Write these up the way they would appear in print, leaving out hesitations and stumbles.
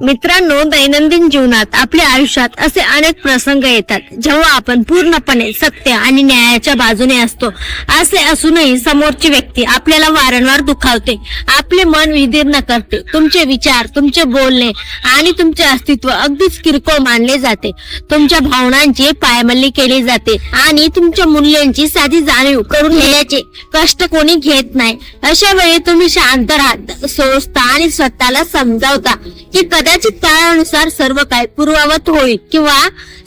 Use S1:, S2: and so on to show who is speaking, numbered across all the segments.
S1: मित्रांनो, दैनंदिन जीवनात आपल्या आयुष्यात असे अनेक प्रसंग येतात जेव्हा आपण पूर्णपणे सत्य आणि न्यायाच्या बाजूने असतो. असे असूनही समोरची व्यक्ती आपल्याला वारंवार दुखावते, आपले मन विदीर्ण करते. तुमचे विचार, तुमचे बोलणे आणि तुमचे अस्तित्व अगदीच किरकोळ मानले जाते. तुमच्या भावनांची पायमल्ली केली जाते आणि तुमच्या मूल्यांची साधी जाणीव करून घेण्याचे कष्ट कोणी घेत नाही. अशा वेळी तुम्ही शांत राहता, सोचता आणि स्वतःला समजावता की कदाचित काळानुसार सर्व काही पूर्ववत होईल किंवा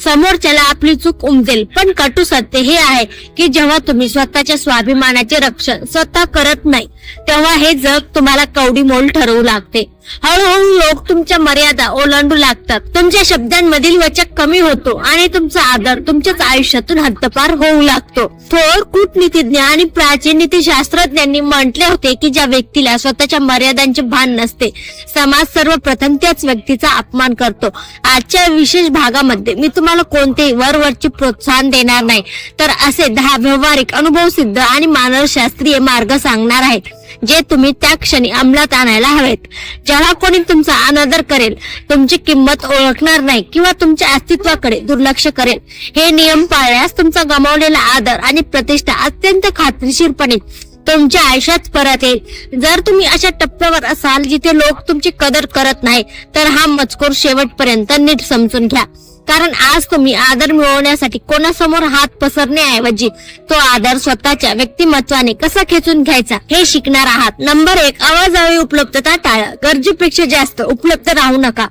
S1: समोरच्याला आपली चूक उमजेल. पण कटू सत्य हे आहे की जेव्हा तुम्ही स्वतःच्या स्वाभिमानाचे रक्षण स्वतः करत नाही तेव्हा हे जग तुम्हाला कवडी मोल ठरवू लागते. हळूहळू लोक तुमच्या मर्यादा ओलांडू लागतात, तुमच्या शब्दांमधील वचक कमी होतो आणि तुमचा आदर तुमच्याच आयुष्यातून हद्दपार होऊ लागतो. थोर कूटनीतिज्ञ आणि प्राचीन नीतिशास्त्रज्ञांनी म्हटले होते की ज्या व्यक्तीला स्वतःच्या मर्यादांचे भान नसते, समाज सर्वप्रथम त्याच व्यक्तीचा अपमान करतो. आजच्या विशेष भागामध्ये मी तुम्हाला कोणतेही वरवरचे प्रोत्साहन देणार नाही, तर असे 10 व्यावहारिक, अनुभव सिद्ध आणि मानसशास्त्रीय मार्ग सांगणार आहे जे तुम्ही त्या क्षणी अंमलात आणायला हवेत. जेव्हा कोणी तुमचा अनादर करेल, तुमची किंमत ओळखणार नाही किंवा तुमच्या अस्तित्वाकडे दुर्लक्ष करेल, हे नियम पाळल्यास तुमचा गमावलेला आदर आणि प्रतिष्ठा अत्यंत खात्रीशीरपणे तुमच्या आयुष्यात परत येईल. जर तुम्ही अशा टप्प्यावर असाल जिथे लोक तुमची कदर करत नाही, तर हा मजकूर शेवटपर्यंत नीट समजून घ्या. कारण आज तुम्ही आदर मिळवण्यासाठी कोणासमोर हात पसरण्याऐवजी तो आदर स्वतःच्या व्यक्तिमत्वाने कसा खेचून घ्यायचा हे शिकणार आहात. नंबर 1, आवाजावी उपलब्धता टाळा. गरजेपेक्षा जास्त उपलब्ध राहू नका.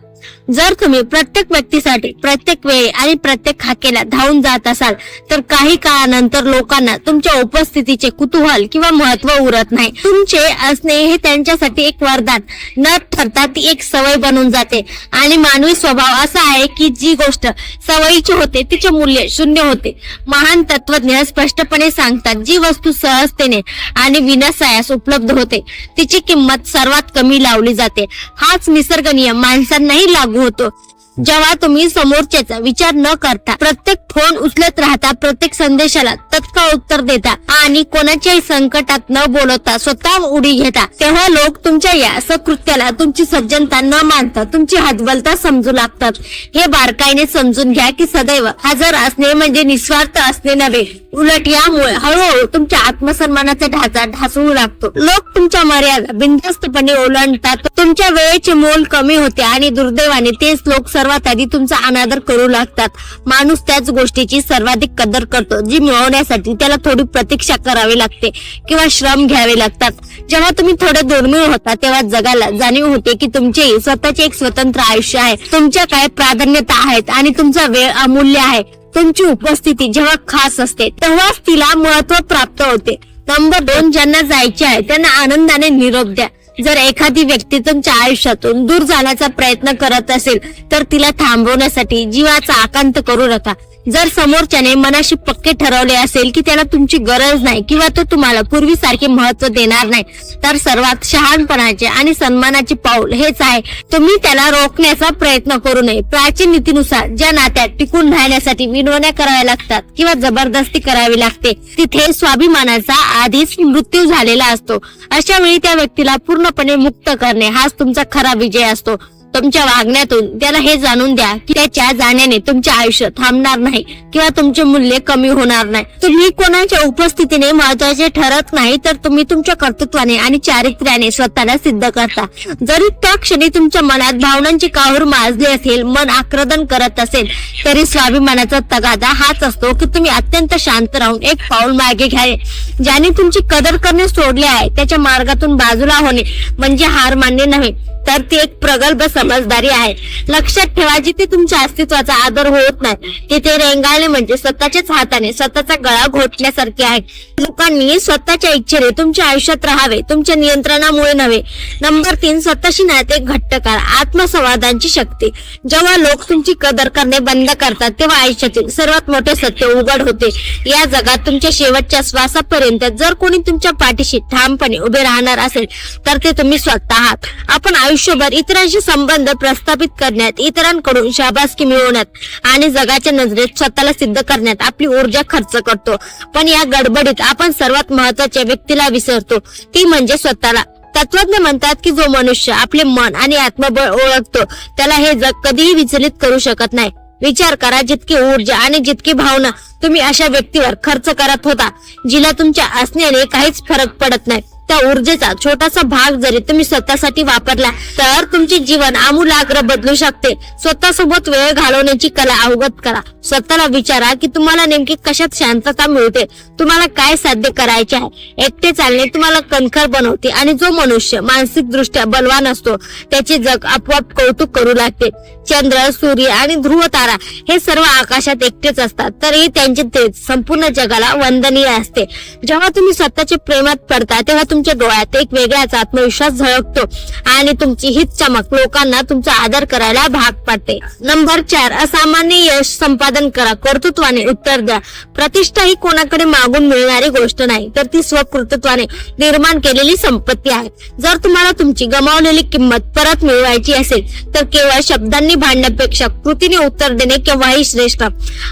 S1: जर तुम्ही प्रत्येक व्यक्तीसाठी प्रत्येक वेळी आणि प्रत्येक हाकेला धावून जात असाल तर काही काळानंतर लोकांना तुमच्या उपस्थितीचे कुतूहल किंवा महत्व उरत नाही. तुमचे असणे हे त्यांच्यासाठी एक वरदान न ठरता ती एक सवय बनून जाते आणि मानवी स्वभाव असा आहे की जी गोष्ट सवयीची होते तिचे मूल्य शून्य होते. महान तत्वज्ञ स्पष्टपणे सांगतात, जी वस्तू सहजतेने आणि विनासायास उपलब्ध होते तिची किंमत सर्वात कमी लावली जाते. हाच निसर्ग नियम माणसांनाही लागू होतो. जेव्हा तुम्ही समोरच्याचा विचार न करता प्रत्येक फोन उचलत राहता, प्रत्येक संदेशाला तत्काळ उत्तर देता आणि कोणाच्याही संकटात न बोलवता स्वतः उडी घेता, तेव्हा लोक तुमच्या या सकृत्याला तुमची सज्जनता न मानता तुमची हतबलता समजू लागतात. हे बारकाईने समजून घ्या की सदैव हजर असणे म्हणजे निस्वार्थ असणे नव्हे. उलट यामुळे हळूहळू तुमच्या आत्मसन्मानाचा ढाचा ढासळू लागतो. लोक तुमच्या मर्यादा बिनधास्तपणे ओलांडतात, तुमच्या वेळेचे मोल कमी होते आणि दुर्दैवाने तेच लोक सर्वात आधी तुमचा अनादर करू लागतात. माणूस त्याच गोष्टीची सर्वाधिक कदर करतो जी मिळवण्यासाठी त्याला थोडी प्रतीक्षा करावी लागते किंवा श्रम घ्यावे लागतात. जेव्हा तुम्ही थोडे दुर्मिळ होता तेव्हा जगाला जाणीव होते की तुमचे स्वतःचे एक स्वतंत्र आयुष्य आहे, तुमच्या काय प्राधान्यता आहेत आणि तुमचा वेळ अमूल्य आहे. तुमची उपस्थिती जेव्हा खास असते तेव्हाच तिला महत्व प्राप्त होते. नंबर 2, ज्यांना जायचे आहे त्यांना आनंदाने निरोप द्या. जर एखादी व्यक्ती तुमच्या आयुष्यातून दूर जाण्याचा प्रयत्न करत असेल तर तिला थांबवण्यासाठी जीवाचा आकांत करू नका. जर समोरच्याने मनाशी पक्के ठरवले असेल की त्याला तुमची गरज नाही किंवा तो तुम्हाला पूर्वीसारखे महत्व देणार नाही, तर सर्वात शहाणपणाचे आणि सन्मानाचे पाऊल हेच आहे, तुम्ही त्याला रोखण्याचा प्रयत्न करू नये. प्राचीन नीतीनुसार ज्या नात्यात टिकून राहण्यासाठी विनवण्या कराव्या लागतात किंवा जबरदस्ती करावी लागते, तिथे स्वाभिमानाचा आधीच मृत्यू झालेला असतो. अशा वेळी त्या व्यक्तीला पूर्णपणे मुक्त करणे हाच तुमचा खरा विजय असतो. तुमच्या वागण्यातून त्याला हे जाणून द्या की त्याच्या जाण्याने तुमचे आयुष्य थांबणार नाही किंवा तुमचे मूल्य कमी होणार नाही. तुम्ही कोणाच्या उपस्थितीने महत्वाचे ठरत नाही, तर तुम्ही तुमच्या कर्तृत्वाने आणि चारित्र्याने स्वतःला सिद्ध करता. जरी त्या क्षणी तुमच्या मनात भावनांची काहूर माजली असेल, मन आक्रदन करत असेल, तरी स्वाभिमानाचा तगादा हाच असतो की तुम्ही अत्यंत शांत राहून एक पाऊल मागे घ्यावे. ज्याने तुमची कदर करणे सोडले आहे त्याच्या मार्गातून बाजूला होणे म्हणजे हार मानणे नव्हे, तर ती एक प्रगल्भ समजदारी आहे. लक्षात ठेवा, जिथे तुमच्या अस्तित्वाचा आदर होत नाही तिथे रेंगाळणे म्हणजे स्वतःच्याच हाताने स्वतःचा गळा घोटण्यासारखे आहे. लोकांनी स्वतःच्या इच्छेने तुमच्या आयुष्यात राहावे, तुमच्या नियंत्रणामुळे नव्हे. नंबर 3, स्वतःशी नाते घट्ट करा. आत्मसंवादांची शक्ती. जेव्हा लोक तुमची कदर करणे बंद करतात तेव्हा आयुष्यातील सर्वात मोठे सत्य उघड होते. या जगात तुमच्या शेवटच्या श्वासापर्यंत जर कोणी तुमच्या पाठीशी ठामपणे उभे राहणार असेल तर ते तुम्ही स्वतः आहात. आपण आयुष्यभर इतरांशी संबंध प्रस्थापित करण्यात, इतरांकडून शाबासकी मिळवण्यात आणि जगाच्या नजरेत स्वतःला सिद्ध करण्यात आपली ऊर्जा खर्च करतो. पण या गडबडीत आपण सर्वात महत्वाच्या व्यक्तीला विसरतो, ती म्हणजे स्वतःला. तत्वज्ञ म्हणतात की जो मनुष्य आपले मन आणि आत्मबळ ओळखतो त्याला हे जग कधीही विचलित करू शकत नाही. विचार करा, जितकी ऊर्जा आणि जितकी भावना तुम्ही अशा व्यक्तीवर खर्च करत होता जिला तुमच्या असण्याने काहीच फरक पडत नाही, त्या ऊर्जेचा छोटासा भाग जरी तुम्ही स्वतःसाठी वापरला तर तुमचे जीवन आमूलाग्र बदलू शकते. स्वतःसोबत वेळ घालवण्याची कला अवगत करा. स्वतःला विचारा की तुम्हाला नेमकी कशात शांतता मिळते, तुम्हाला काय साध्य करायचे आहे. एकटे चालणे तुम्हाला कणखर बनवते आणि जो मनुष्य मानसिक दृष्ट्या बलवान असतो त्याचे जग आपोआप कौतुक करू लागते. चंद्र, सूर्य आणि ध्रुव तारा हे सर्व आकाशात एकटेच असतात, तरीही त्यांचे तेज संपूर्ण जगाला वंदनीय असते. जेव्हा तुम्ही स्वतःच्या प्रेमात पडता तेव्हा तुमच्या डोळ्यात एक वेगळाच आत्मविश्वास झळकतो आणि तुमची हीच चमक लोकांना तुमचा आदर करायला भाग पाडते. नंबर 4, असामान्य यश संपादन करा, कर्तृत्वाने उत्तर द्या. प्रतिष्ठा ही कोणाकडे मागून मिळणारी गोष्ट नाही, तर ती स्वकर्तृत्वाने निर्माण केलेली संपत्ती आहे. जर तुम्हाला तुमची गमावलेली किंमत परत मिळवायची असेल तर केवळ शब्दांनी भांडण्यापेक्षा कृतीने उत्तर देणे केव्हाही श्रेष्ठ.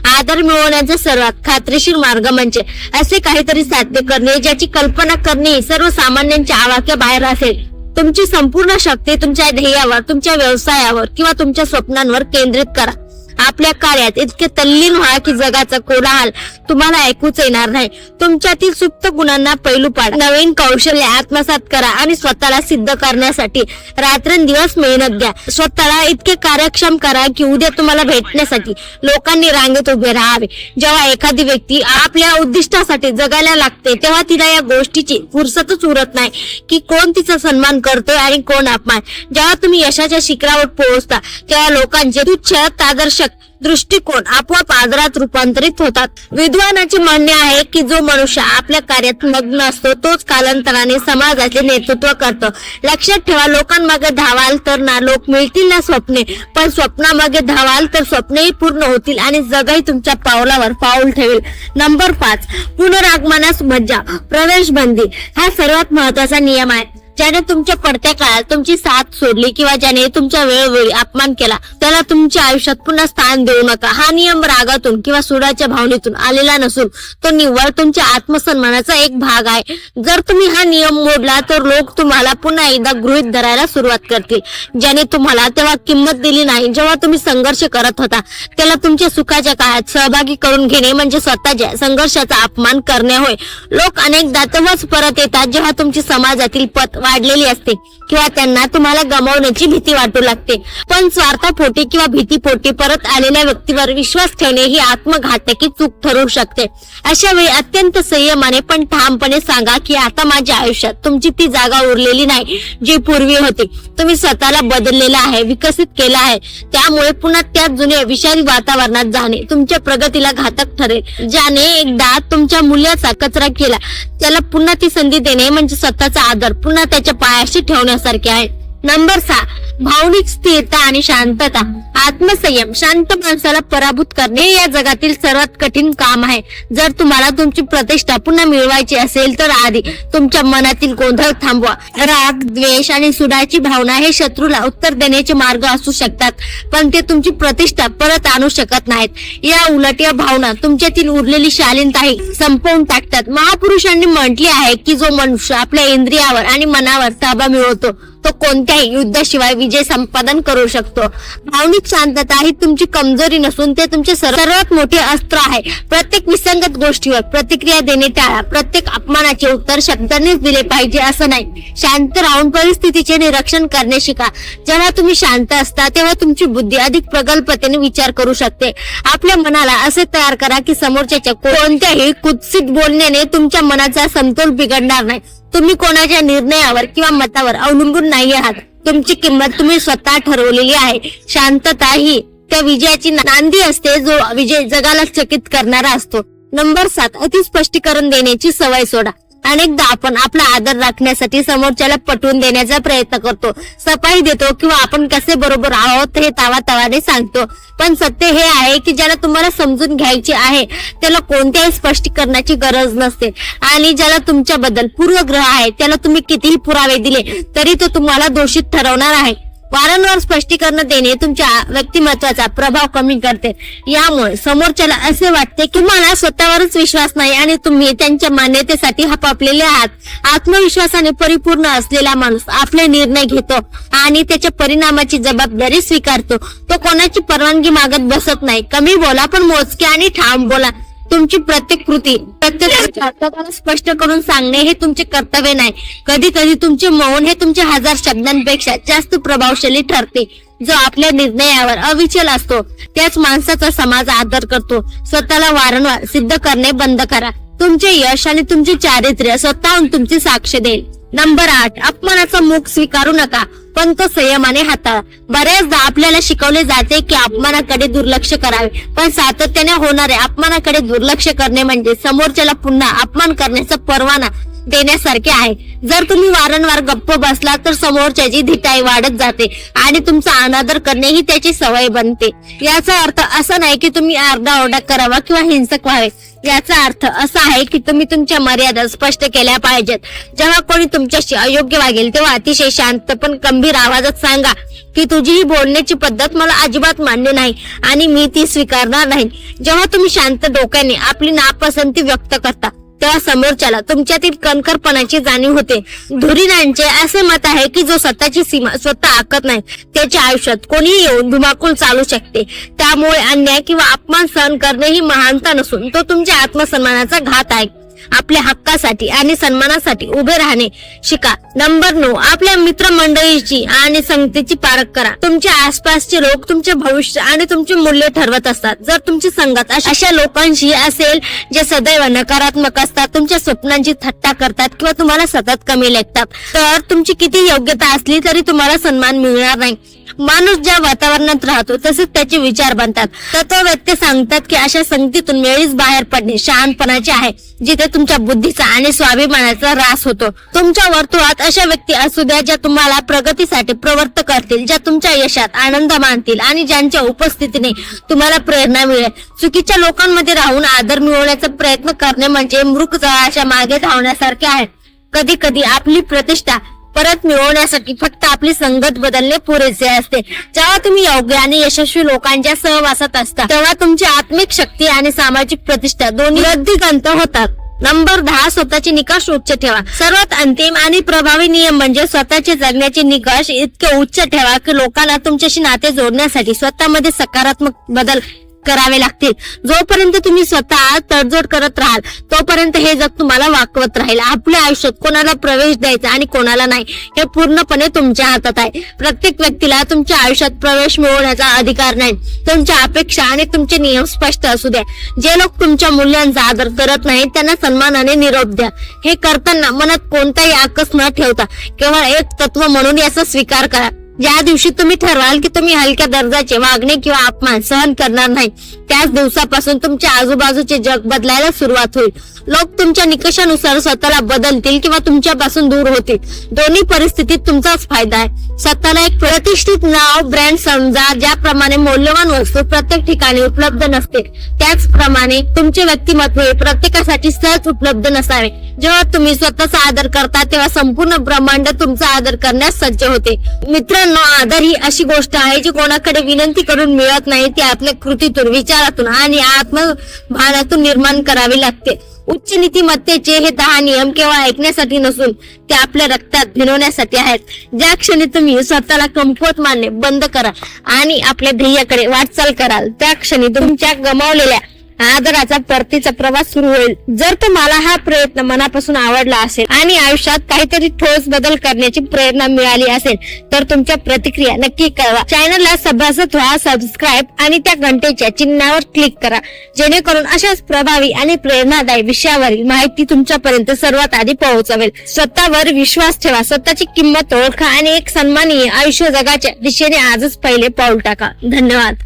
S1: आदर मिळवण्याचा सर्वात खात्रीशीर मार्ग म्हणजे असे काहीतरी साध्य करणे ज्याची कल्पना करणे सर्वसामान्यांच्या आवाक्याबाहेर असेल. तुमची संपूर्ण शक्ती तुमच्या ध्येयावर, तुमच्या व्यवसायावर किंवा तुमच्या स्वप्नांवर केंद्रित करा. आपल्या कार्यात इतके तल्लीन व्हा की जगाचा कोलाहल तुम्हाला ऐकूच येणार नाही. तुमच्यातील सुप्त गुणांना पैलू पाडा, नवीन कौशल्य आत्मसात करा आणि स्वतःला सिद्ध करण्यासाठी रात्रंदिवस मेहनत द्या. स्वतःला इतके कार्यक्षम करा की उद्या तुम्हाला भेटण्यासाठी लोकांनी रांगेत उभे राहावे. जेव्हा एखादी व्यक्ती आपल्या उद्दिष्टासाठी जगायला लागते तेव्हा तिला या गोष्टीची फुरसतच उरत नाही की कोण तिचा सन्मान करतोय आणि कोण अपमान. जेव्हा तुम्ही यशाच्या शिखरावर पोहोचता तेव्हा लोकांचे तुच्छ आदर्श दृष्टिकोन आपोआप आदरात रूपांतरित होतात. विद्वानाचे म्हणणे आहे की जो मनुष्य आपल्या कार्यात मग्न असतो तोच कालांतराने समाजाचे नेतृत्व करतो. लक्षात ठेवा, लोकांमागे धावाल तर ना लोक मिळतील ना स्वप्ने, पण स्वप्नामागे धावाल तर स्वप्नेही पूर्ण होतील आणि जगही तुमच्या पावलावर पाऊल ठेवेल. नंबर 5, पुनरागमनास मज्जा, प्रवेश बंदी हा सर्वात महत्वाचा नियम आहे. ज्याने तुमच्या पडत्या काळात तुमची साथ सोडली किंवा ज्याने तुमच्या वेळोवेळी अपमान केला त्याला तुमच्या आयुष्यात पुन्हा स्थान देऊ नका. हा नियम रागातून किंवा सुडाच्या भावनेतून आलेला नसून तो निव्वळ तुमच्या आत्मसन्मानाचा एक भाग आहे. जर तुम्ही हा नियम मोडला तर लोक तुम्हाला पुन्हा एकदा गृहीत धरायला सुरुवात करतील. ज्याने तुम्हाला तेव्हा किंमत दिली नाही जेव्हा तुम्ही संघर्ष करत होता त्याला तुमच्या सुखाच्या काळात सहभागी करून घेणे म्हणजे स्वतःच्या संघर्षाचा अपमान करणे होय. लोक अनेकदा तेव्हाच परत येतात जेव्हा तुमची समाजातील पत वाढलेली असते किंवा त्यांना तुम्हाला गमावण्याची भीती वाटू लागते. पण स्वार्थापोटी किंवा भीतीपोटी परत आलेल्या व्यक्तीवर विश्वास ठेवणे ही आत्मघातकी चूक ठरू शकते. अशा वेळी अत्यंत संयमाने पण ठामपणे सांगा की आता माझ्या आयुष्यात तुमची ती जागा उरलेली नाही जी पूर्वी होती. तुम्ही स्वतःला बदललेला आहे, विकसित केला आहे. त्यामुळे पुन्हा त्याच जुन्या विषारी वातावरणात जाणे तुमच्या प्रगतीला घातक ठरेल. ज्याने एकदा तुमच्या मूल्याचा कचरा केला त्याला पुन्हा ती संधी देणे म्हणजे स्वतःचा आदर पुन्हा त्याच्या पायाशी ठेवण्यासारखे आहे. नंबर 6, भावनिक स्थिरता आणि शांतता, आत्मसंयम. शांत माणसाला पराभूत करणे हे या जगातील सर्वात कठीण काम आहे. जर तुम्हाला तुमची प्रतिष्ठा पुन्हा मिळवायची असेल तर आधी तुमच्या मनातील गोंधळ थांबवा. राग, द्वेष आणि सुडाची भावना हे शत्रूला उत्तर देण्याचे मार्ग असू शकतात, पण ते तुमची प्रतिष्ठा परत आणू शकत नाहीत. या उलट या भावना तुमच्यातील उरलेली शालीनताही संपवून टाकतात. महापुरुषांनी म्हटले आहे की जो मनुष्य आपल्या इंद्रियावर आणि मनावर ताबा मिळवतो तो कोणत्याही युद्धाशिवाय विजय संपादन करू शकतो. भावनिक शांतता ही तुमची कमजोरी नसून ते तुमचे सर्वात मोठे अस्त्र आहे. प्रत्येक विसंगत गोष्टीवर प्रतिक्रिया देणे टाळा. प्रत्येक अपमानाचे उत्तर शब्दांनीच दिले पाहिजे असं नाही. शांत राहून परिस्थितीचे निरीक्षण करणे शिका. जेव्हा तुम्ही शांत असता तेव्हा तुमची बुद्धी अधिक प्रगल्भतेने विचार करू शकते. आपल्या मनाला असे तयार करा की समोरच्याच्या कोणत्याही कुत्सित बोलण्याने तुमच्या मनाचा समतोल बिघडणार नाही. तुम्ही कोणाच्या निर्णयावर किंवा मतावर अवलंबून नाही आहात. तुमची किंमत तुम्ही स्वतः ठरवलेली आहे. शांतता ही त्या विजयाची नांदी असते जो विजय जगाला चकित करणारा असतो. नंबर 7, अति स्पष्टीकरण देण्याची सवय सोडा. अनेकदा आपण आपला आदर राखण्यासाठी समोरच्याला पटवून देण्याचा प्रयत्न करतो, सफाई देतो किंवा आपण कसे बरोबर आहोत हे तावातावाने सांगतो. पण सत्य हे आहे की ज्याला तुम्हाला समजून घ्यायचे आहे त्याला कोणत्याही स्पष्टीकरणाची गरज नसते आणि ज्याला तुमच्याबद्दल पूर्वग्रह आहे त्याला तुम्ही कितीही पुरावे दिले तरी तो तुम्हाला दोषित ठरवणार आहे. वारंवार स्पष्टीकरण देणे तुमच्या व्यक्तिमत्वाचा प्रभाव कमी करते. यामुळे समोरच्याला असे वाटते की मला स्वतःवरच विश्वास नाही आणि तुम्ही त्यांच्या मान्यतेसाठी हपापलेले आहात. आत्मविश्वासाने परिपूर्ण असलेला माणूस आपले निर्णय घेतो आणि त्याच्या परिणामाची जबाबदारी स्वीकारतो. तो कोणाची परवानगी मागत बसत नाही. कमी बोला पण मोजके आणि ठाम बोला. तुमची प्रत्येक कृती प्रत्येक अर्थाला स्पष्ट करून सांगणे हे तुमचे कर्तव्य नाही. कधी कधी तुमचे मौन हे तुमच्या 1000 शब्दांपेक्षा जास्त प्रभावशाली ठरते. जो आपल्या निर्णयावर अविचल असतो त्याच माणसाचा समाज आदर करतो. स्वतःला वारंवार सिद्ध करणे बंद करा. तुमचे यश आणि तुमचे चारित्र्य स्वतःहून तुमची साक्ष देईल. नंबर 8, अपमानाचा मुख स्वीकारू नका पण तो संयमाने हाताळा. बऱ्याचदा आपल्याला शिकवले जाते की अपमानाकडे दुर्लक्ष करावे, पण सातत्याने होणाऱ्या अपमानाकडे दुर्लक्ष करणे म्हणजे समोरच्याला पुन्हा अपमान करण्याचा परवाना देण्यासारखे आहे. जर तुम्ही वारंवार गप्प बसला तर समोरच्याची धिटाई वाढत जाते आणि तुमचा अनादर करणे ही त्याची सवय बनते. याचा अर्थ असा नाही की तुम्ही आरडाओरडा करावा किंवा हिंसक व्हावे. याचा अर्थ असा आहे की तुम्ही तुमच्या मर्यादा स्पष्ट केल्या पाहिजेत. जेव्हा कोणी तुमच्याशी अयोग्य वागेल तेव्हा अतिशय शांत पण गंभीर आवाजात सांगा की तुझी ही बोलण्याची पद्धत मला अजिबात मान्य नाही आणि मी ती स्वीकारणार नाही. जेव्हा तुम्ही शांत डोक्याने आपली नापसंती व्यक्त करता तेव्हा समोरच्याला तुमच्यातील कणखरपणाची जाणीव होते. धुरीणांचे असे मत आहे की जो स्वतःची सीमा स्वतः आखत नाही त्याच्या आयुष्यात कोणीही येऊन धुमाकूळ चालू शकते. त्यामुळे अन्याय किंवा अपमान सहन करणे ही महानता नसून तो तुमच्या आत्मसन्मानाचा घात आहे. आपल्या हक्कासाठी आणि सन्मानासाठी उभे राहणे शिका. नंबर 9, आपल्या मित्रमंडळीची आणि संगतीची पारख करा. तुमच्या आसपासचे लोक तुमचे भविष्य आणि तुमचे मूल्य ठरवत असतात. जर तुमची संगत अशा लोकांशी असेल जे सदैव नकारात्मक असतात, तुमच्या स्वप्नांची थट्टा करतात किंवा तुम्हाला सतत कमी लेखतात, तर तुमची किती योग्यता असली तरी तुम्हाला सन्मान मिळणार नाही. माणूस ज्या वातावरणात राहतो तसेच त्याचे विचार बनतात. तत्ववेत्ते सांगतात की अशा संगतीतून वेळीच बाहेर पडणे शहाणपणाचे आहे, जिथे तुमच्या बुद्धीचा आणि स्वाभिमानाचा ऱ्हास होतो. तुमच्या वर्तुळात अशा व्यक्ती असू द्या ज्या तुम्हाला प्रगतीसाठी प्रवृत्त करतील, ज्या तुमच्या यशात आनंद मानतील आणि ज्यांच्या उपस्थितीने तुम्हाला प्रेरणा मिळेल. चुकीच्या लोकांमध्ये राहून आदर मिळवण्याचा प्रयत्न करणे म्हणजे मृग जळाच्या मागे धावण्यासारखे आहे. कधी कधी आपली प्रतिष्ठा परत मिळवण्यासाठी फक्त आपली संगत बदलणे पुरेसे असते. जेव्हा तुम्ही योग्य आणि यशस्वी लोकांच्या सहवासात असता तेव्हा तुमची आत्मिक शक्ती आणि सामाजिक प्रतिष्ठा दोन्ही वृद्धिंगत होतात. नंबर 10, स्वतःचे निकष उच्च ठेवा. सर्वात अंतिम आणि प्रभावी नियम म्हणजे स्वतःचे जगण्याचे निकष इतके उच्च ठेवा की लोकांना तुमच्याशी नाते जोडण्यासाठी स्वतःमध्ये सकारात्मक बदल करावे लागतील. जोपर्यंत तुम्ही स्वतः तडजोड करत राहाल तोपर्यंत हे जग तुम्हाला वाकवत राहील. आपल्या आयुष्यात कोणाला प्रवेश द्यायचा आणि कोणाला नाही हे पूर्णपणे तुमच्या हातात आहे. प्रत्येक व्यक्तीला तुमच्या आयुष्यात प्रवेश मिळवण्याचा अधिकार नाही. तुमच्या अपेक्षा आणि तुमचे नियम स्पष्ट असू द्या. जे लोक तुमच्या मूल्यांचा आदर करत नाहीत त्यांना सन्मानाने निरोप द्या. हे करताना मनात कोणताही आकस न ठेवता केवळ एक तत्व म्हणून याचा स्वीकार करा. ज्या दिवशी तुम्ही ठरवाल की तुम्ही हलक्या दर्जाचे वागणे किंवा अपमान सहन करणार नाही त्याच दिवसापासून तुमच्या आजूबाजूचे जग बदलायला सुरुवात होईल. लोक तुमच्या निकषानुसार स्वतःला बदलतील किंवा तुमच्यापासून दूर होतील. दोन्ही परिस्थितीत तुमचाच फायदा आहे. स्वतःला एक प्रतिष्ठित नाव ब्रँड समजा. ज्याप्रमाणे मौल्यवान वस्तू प्रत्येक ठिकाणी उपलब्ध नसते त्याचप्रमाणे तुमचे व्यक्तिमत्व हे प्रत्येकासाठी सहज उपलब्ध नसावे. जेव्हा तुम्ही स्वतःचा आदर करता तेव्हा संपूर्ण ब्रह्मांड तुमचा आदर करण्यास सज्ज होते. मित्रांनो, आदर ही अशी गोष्ट आहे जी कोणाकडे विनंती करून मिळत नाही. ती आपल्या कृतीतून, विचारातून आणि आत्मभानातून निर्माण करावी लागते. उच्च नीतिमत्तेचे हे 10 नियम केवळ ऐकण्यासाठी नसून ते आपल्या रक्तात भिनवण्यासाठी आहेत. ज्या क्षणी तुम्ही स्वतःला कमकुवत मानणे बंद करा आणि आपल्या ध्येयाकडे वाटचाल कराल त्या क्षणी तुमच्या गमावलेल्या आदराचा परतीचा प्रवास सुरू होईल. जर तुम्हाला हा प्रयत्न मनापासून आवडला असेल आणि आयुष्यात काहीतरी ठोस बदल करण्याची प्रेरणा मिळाली असेल तर तुमच्या प्रतिक्रिया नक्की कळवा. चॅनलला सभासद व्हा, सबस्क्राईब आणि त्या घंटेच्या चिन्हावर क्लिक करा जेणेकरून अशाच प्रभावी आणि प्रेरणादायी विषयावरील माहिती तुमच्यापर्यंत सर्वात आधी पोहोचवेल. स्वतःवर विश्वास ठेवा, स्वतःची किंमत ओळखा आणि एक सन्माननीय आयुष्य जगाच्या दिशेने आजच पहिले पाऊल टाका. धन्यवाद.